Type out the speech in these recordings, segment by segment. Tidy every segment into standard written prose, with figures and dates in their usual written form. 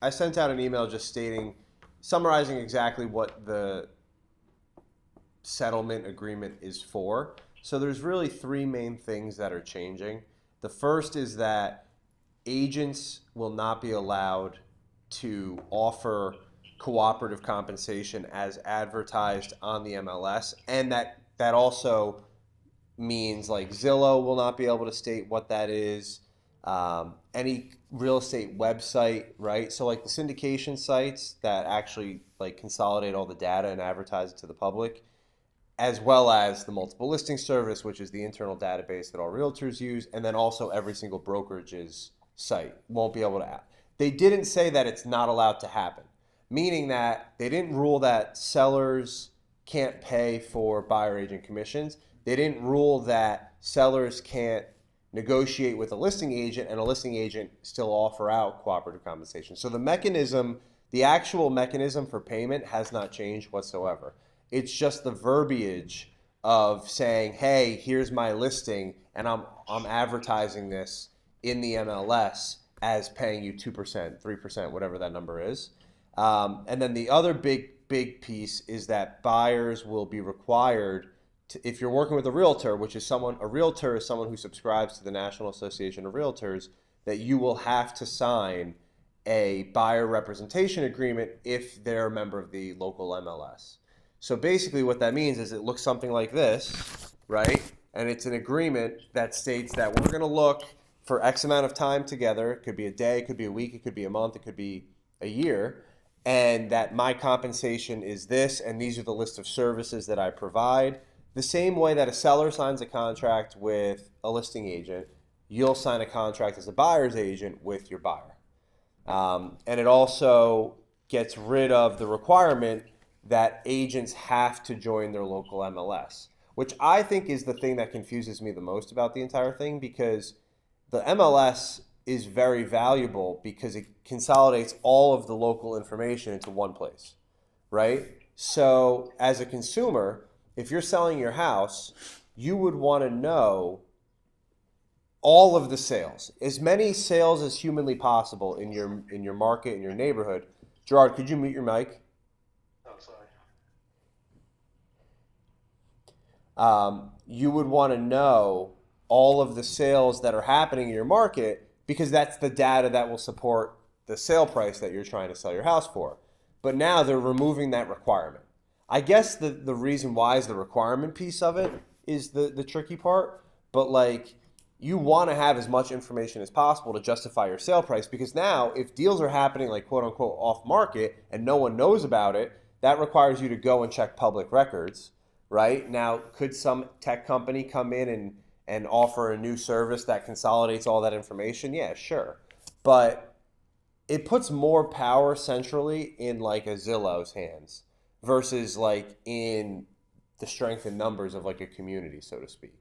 I sent out an email just summarizing exactly what the settlement agreement is for. So there's really three main things that are changing. The first is that agents will not be allowed to offer cooperative compensation as advertised on the MLS, and that also means like Zillow will not be able to state what that is. Any real estate website, right? So like the syndication sites that actually like consolidate all the data and advertise it to the public, as well as the multiple listing service, which is the internal database that all realtors use, and then also every single brokerage's site won't be able to. They didn't say that it's not allowed to happen, meaning that they didn't rule that sellers can't pay for buyer agent commissions. They didn't rule that sellers can't negotiate with a listing agent and a listing agent still offer out cooperative compensation. So the actual mechanism for payment has not changed whatsoever. It's just the verbiage of saying, hey, here's my listing and I'm advertising this in the MLS as paying you 2%, 3%, whatever that number is. And then the other big piece is that buyers will be required to, if you're working with a realtor, a realtor is someone who subscribes to the National Association of Realtors, that you will have to sign a buyer representation agreement if they're a member of the local MLS. So basically what that means is it looks something like this, right? And it's an agreement that states that we're going to look for X amount of time together. It could be a day, it could be a week, it could be a month, it could be a year. And that my compensation is this, and these are the list of services that I provide. The same way that a seller signs a contract with a listing agent, you'll sign a contract as a buyer's agent with your buyer. And it also gets rid of the requirement that agents have to join their local MLS, which I think is the thing that confuses me the most about the entire thing, because the MLS is very valuable because it consolidates all of the local information into one place, right? So as a consumer, if you're selling your house, you would want to know all of the sales, as many sales as humanly possible in your market, in your neighborhood. Gerard, could you mute your mic? You would want to know all of the sales that are happening in your market, because that's the data that will support the sale price that you're trying to sell your house for. But now they're removing that requirement. I guess the reason why is the requirement piece of it is the tricky part. But like, you want to have as much information as possible to justify your sale price, because now if deals are happening like quote unquote off market and no one knows about it, that requires you to go and check public records. Right? Now, could some tech company come in and offer a new service that consolidates all that information? Yeah, sure. But it puts more power centrally in like a Zillow's hands versus like in the strength and numbers of like a community, so to speak.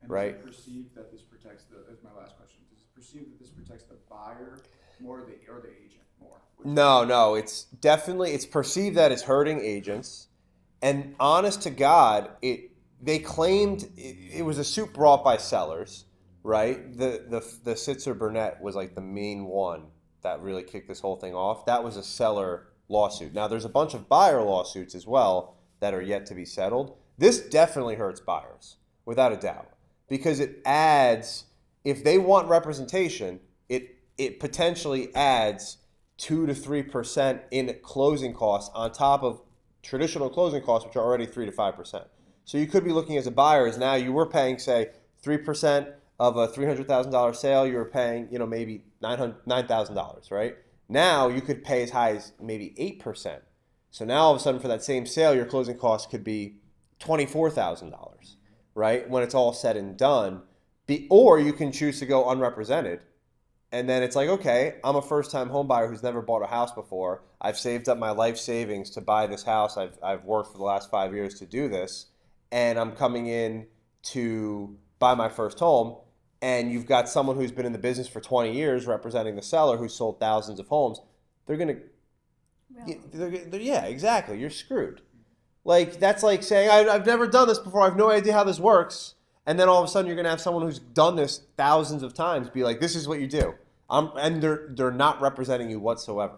And right? Does it perceive that this protects that's my last question. Does it perceive that this protects the buyer more or the agent more? No. It's perceived that it's hurting agents. And honest to God, they claimed it was a suit brought by sellers, right? The Sitzer Burnett was like the main one that really kicked this whole thing off. That was a seller lawsuit. Now there's a bunch of buyer lawsuits as well that are yet to be settled. This definitely hurts buyers, without a doubt, because it adds, if they want representation, it potentially adds 2 to 3% in closing costs on top of traditional closing costs, which are already 3 to 5%. So you could be looking as a buyer as now you were paying, say, 3% of a $300,000 sale, you were paying, maybe $9,000, right? Now you could pay as high as maybe 8%. So now all of a sudden for that same sale, your closing costs could be $24,000, right? When it's all said and done. Or you can choose to go unrepresented. And then it's like, okay, I'm a first-time home buyer who's never bought a house before. I've saved up my life savings to buy this house. I've worked for the last 5 years to do this. And I'm coming in to buy my first home. And you've got someone who's been in the business for 20 years representing the seller who's sold thousands of homes. They're going to, yeah, exactly. You're screwed. Like, that's like saying, I've never done this before. I have no idea how this works. And then all of a sudden you're going to have someone who's done this thousands of times be like, this is what you do. And they're not representing you whatsoever.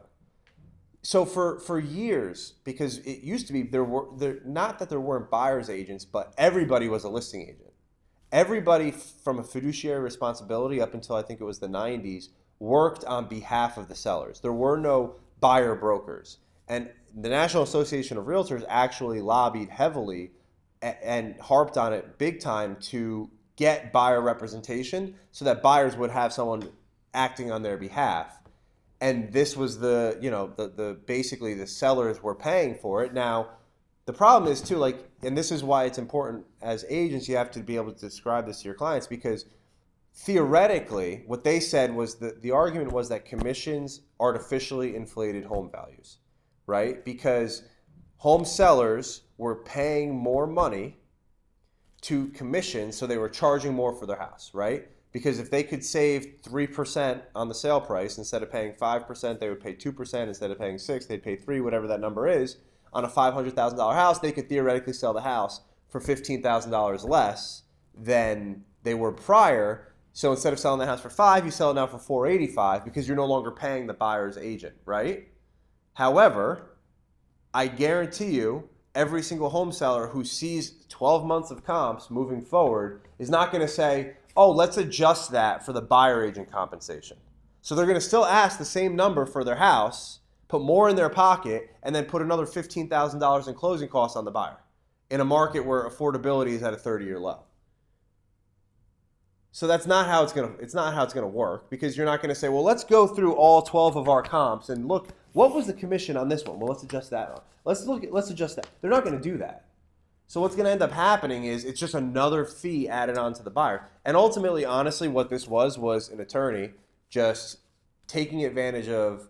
So for years, because it used to be not that there weren't buyer's agents, but everybody was a listing agent. Everybody from a fiduciary responsibility up until I think it was the 90s worked on behalf of the sellers. There were no buyer brokers. And the National Association of Realtors actually lobbied heavily and harped on it big time to get buyer representation so that buyers would have someone acting on their behalf. And this was the basically the sellers were paying for it. Now, the problem is too, like, and this is why it's important as agents, you have to be able to describe this to your clients, because theoretically, what they said was that the argument was that commissions artificially inflated home values, right? Because home sellers were paying more money to commissions, so they were charging more for their house, right? Because if they could save 3% on the sale price, instead of paying 5%, they would pay 2%. Instead of paying 6%, they'd pay 3%, whatever that number is. On a $500,000 house, they could theoretically sell the house for $15,000 less than they were prior. So instead of selling the house for $5,000, you sell it now for $485 because you're no longer paying the buyer's agent, right? However, I guarantee you, every single home seller who sees 12 months of comps moving forward is not going to say, oh, let's adjust that for the buyer agent compensation. So they're going to still ask the same number for their house, put more in their pocket, and then put another $15,000 in closing costs on the buyer in a market where affordability is at a 30-year low. So that's not how it's going to work, because you're not going to say, well, let's go through all 12 of our comps and look, what was the commission on this one? Well, let's adjust that one. Let's adjust that. They're not going to do that. So what's going to end up happening is it's just another fee added on to the buyer. And ultimately, honestly, what this was an attorney just taking advantage of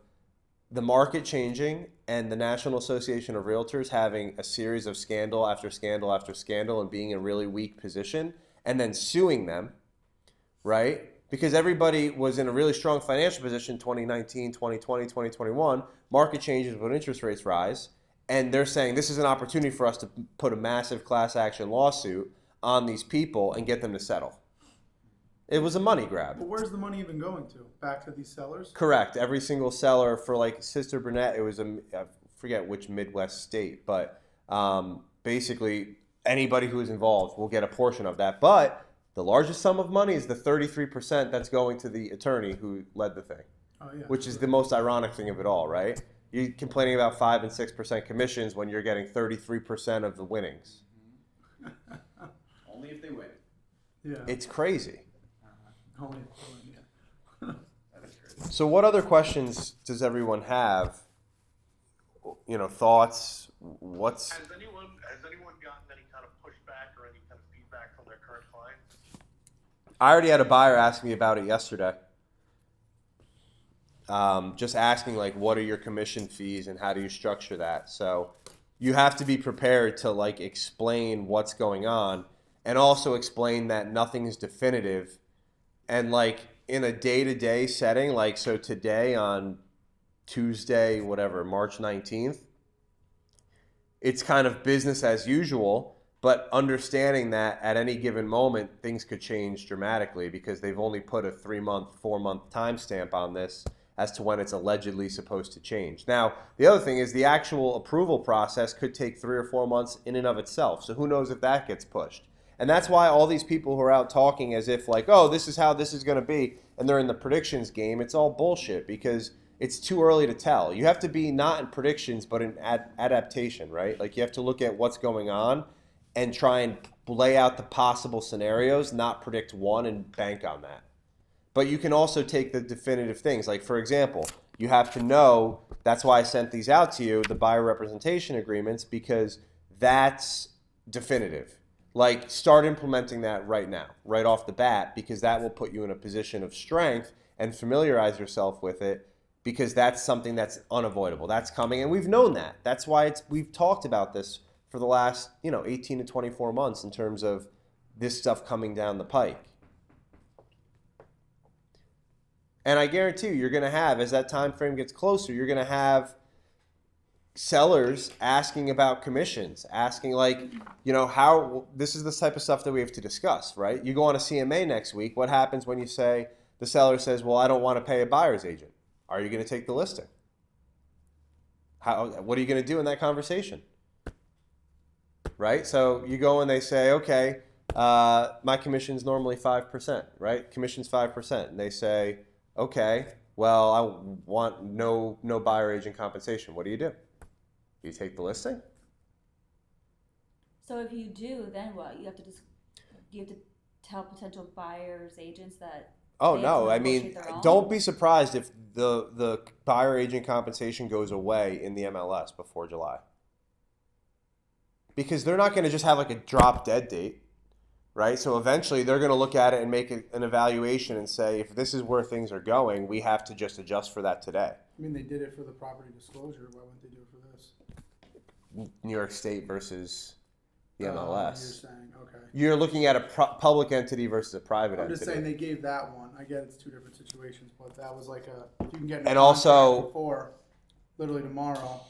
the market changing and the National Association of Realtors having a series of scandal after scandal after scandal and being in a really weak position, and then suing them, right? Because everybody was in a really strong financial position 2019, 2020, 2021. Market changes when interest rates rise. And they're saying this is an opportunity for us to put a massive class action lawsuit on these people and get them to settle. It was a money grab. But where's the money even going to? Back to these sellers? Correct. Every single seller for like Sister Burnett, it was I forget which Midwest state, but basically anybody who is involved will get a portion of that. But the largest sum of money is the 33% that's going to the attorney who led the thing, which is the most ironic thing of it all, right? You're complaining about 5 and 6% commissions when you're getting 33% of the winnings. Only if they win. Yeah. It's crazy. Only if they win, yeah. That is crazy. So what other questions does everyone have? Thoughts? Has anyone gotten any kind of pushback or any kind of feedback from their current clients? I already had a buyer ask me about it yesterday. Just asking, like, what are your commission fees and how do you structure that? So you have to be prepared to, like, explain what's going on and also explain that nothing is definitive. And, like, in a day-to-day setting, like, so today on Tuesday, March 19th, it's kind of business as usual, but understanding that at any given moment, things could change dramatically because they've only put a 3-month, 4-month timestamp on this as to when it's allegedly supposed to change. Now, the other thing is the actual approval process could take 3 or 4 months in and of itself. So who knows if that gets pushed. And that's why all these people who are out talking as if like, oh, this is how this is going to be, and they're in the predictions game, it's all bullshit because it's too early to tell. You have to be not in predictions, but in adaptation, right? Like you have to look at what's going on and try and lay out the possible scenarios, not predict one and bank on that. But you can also take the definitive things. Like, for example, you have to know, that's why I sent these out to you, the buyer representation agreements, because that's definitive. Like, start implementing that right now, right off the bat, because that will put you in a position of strength and familiarize yourself with it, because that's something that's unavoidable. That's coming, and we've known that. That's why we've talked about this for the last 18 to 24 months in terms of this stuff coming down the pike. And I guarantee you're going to have, as that time frame gets closer, you're going to have sellers asking about commissions, asking like, how, this is the type of stuff that we have to discuss, right? You go on a CMA next week. What happens when you say, the seller says, well, I don't want to pay a buyer's agent? Are you going to take the listing? What are you going to do in that conversation? Right? So you go and they say, okay, my commission's normally 5%, right? Commission's 5%. And they say, okay, well, I want no buyer agent compensation. What do? You take the listing? So if you do, then what? You have to tell potential buyers agents that. Oh, they have to no. I negotiate mean, their own? don't be surprised if the buyer agent compensation goes away in the MLS before July. Because they're not going to just have like a drop dead date, right? So eventually they're going to look at it and make an evaluation and say, if this is where things are going, we have to just adjust for that today. I mean, they did it for the property disclosure. Why wouldn't they do it for this? New York State versus the You're MLS. saying, okay. You're looking at a public entity versus a private I'm entity. just saying they gave that one. I get it's two different situations, but that was like you can get in a And also- contract before, literally tomorrow.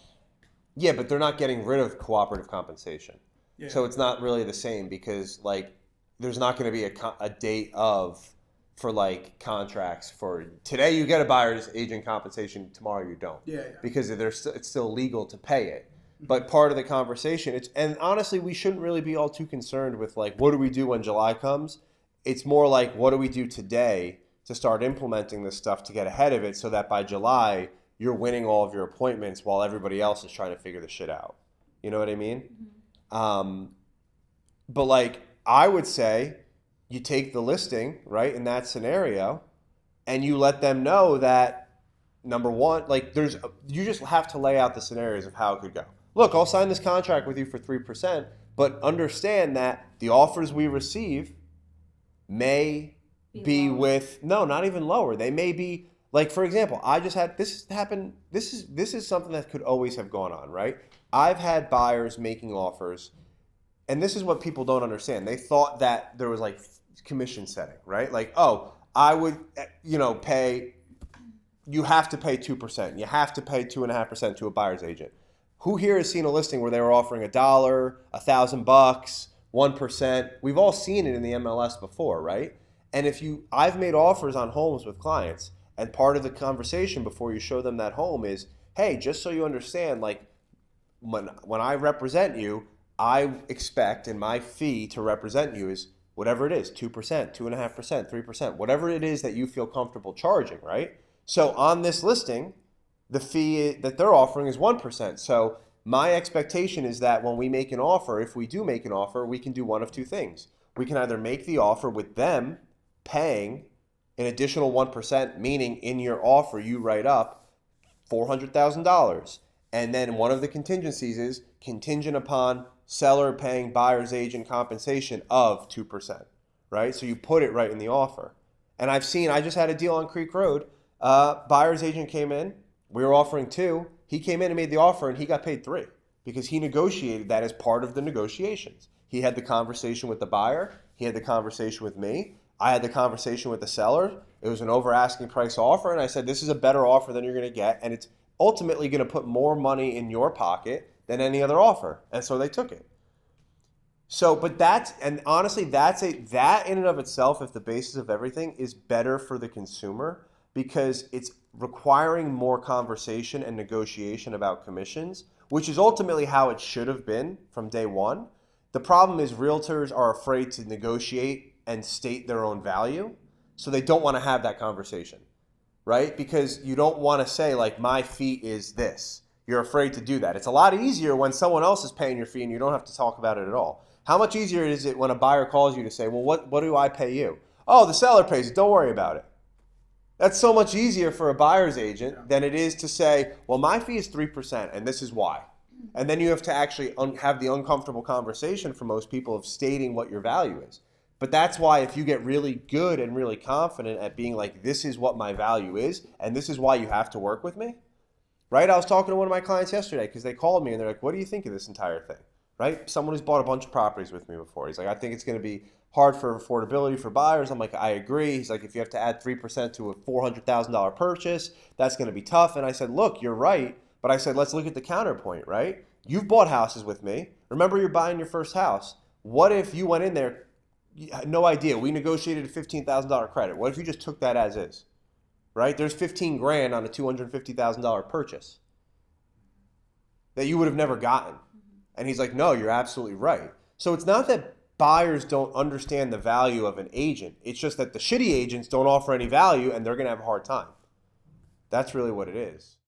Yeah, but they're not getting rid of cooperative compensation. Yeah. So it's not really the same because like there's not going to be a date for like contracts for today you get a buyer's agent compensation, tomorrow you don't. Yeah. Because it's still legal to pay it. But part of the conversation, and honestly, we shouldn't really be all too concerned with like, what do we do when July comes? It's more like, what do we do today to start implementing this stuff to get ahead of it so that by July, you're winning all of your appointments while everybody else is trying to figure this shit out. You know what I mean? Mm-hmm. But like, I would say you take the listing, right, in that scenario, and you let them know that, number one, like you just have to lay out the scenarios of how it could go. Look, I'll sign this contract with you for 3%, but understand that the offers we receive may be lower. with, no, not even lower. They may be, like, for example, I just had, this happen, this is something that could always have gone on, right? I've had buyers making offers, and this is what people don't understand. They thought that there was like commission setting, right? Like, oh, I would, pay, you have to pay 2%. You have to pay 2.5% to a buyer's agent. Who here has seen a listing where they were offering $1, $1,000, 1%? We've all seen it in the MLS before, right? And I've made offers on homes with clients, and part of the conversation before you show them that home is, hey, just so you understand, like when I represent you, I expect, and my fee to represent you is whatever it is, 2%, 2.5%, 3%, whatever it is that you feel comfortable charging, right? So on this listing, the fee that they're offering is 1%. So my expectation is that when we make an offer, if we do make an offer, we can do one of two things. We can either make the offer with them paying an additional 1%, meaning in your offer you write up $400,000. And then one of the contingencies is contingent upon seller paying buyer's agent compensation of 2%, right? So you put it right in the offer. And I just had a deal on Creek Road. Buyer's agent came in. We were offering 2. He came in and made the offer, and he got paid 3 because he negotiated that as part of the negotiations. He had the conversation with the buyer. He had the conversation with me. I had the conversation with the seller. It was an over asking price offer, and I said, this is a better offer than you're going to get, and it's ultimately going to put more money in your pocket than any other offer. And so they took it. So, but honestly, that in and of itself, if the basis of everything is better for the consumer, because it's requiring more conversation and negotiation about commissions, which is ultimately how it should have been from day one. The problem is realtors are afraid to negotiate and state their own value, so they don't want to have that conversation, right? Because you don't want to say, like, my fee is this. You're afraid to do that. It's a lot easier when someone else is paying your fee and you don't have to talk about it at all. How much easier is it when a buyer calls you to say, well, what do I pay you? Oh, the seller pays it. Don't worry about it. That's so much easier for a buyer's agent than it is to say, well, my fee is 3% and this is why. And then you have to actually have the uncomfortable conversation for most people of stating what your value is. But that's why if you get really good and really confident at being like, this is what my value is and this is why you have to work with me, right? I was talking to one of my clients yesterday because they called me and they're like, what do you think of this entire thing, right? Someone who's bought a bunch of properties with me before. He's like, I think it's going to be hard for affordability for buyers. I'm like, I agree. He's like, if you have to add 3% to a $400,000 purchase, that's going to be tough. And I said, look, you're right. But I said, let's look at the counterpoint, right? You've bought houses with me. Remember, you're buying your first house. What if you went in there, no idea, we negotiated a $15,000 credit. What if you just took that as is, right? There's $15,000 on a $250,000 purchase. that you would have never gotten. And he's like, no, you're absolutely right. So it's not that buyers don't understand the value of an agent. It's just that the shitty agents don't offer any value and they're going to have a hard time. That's really what it is.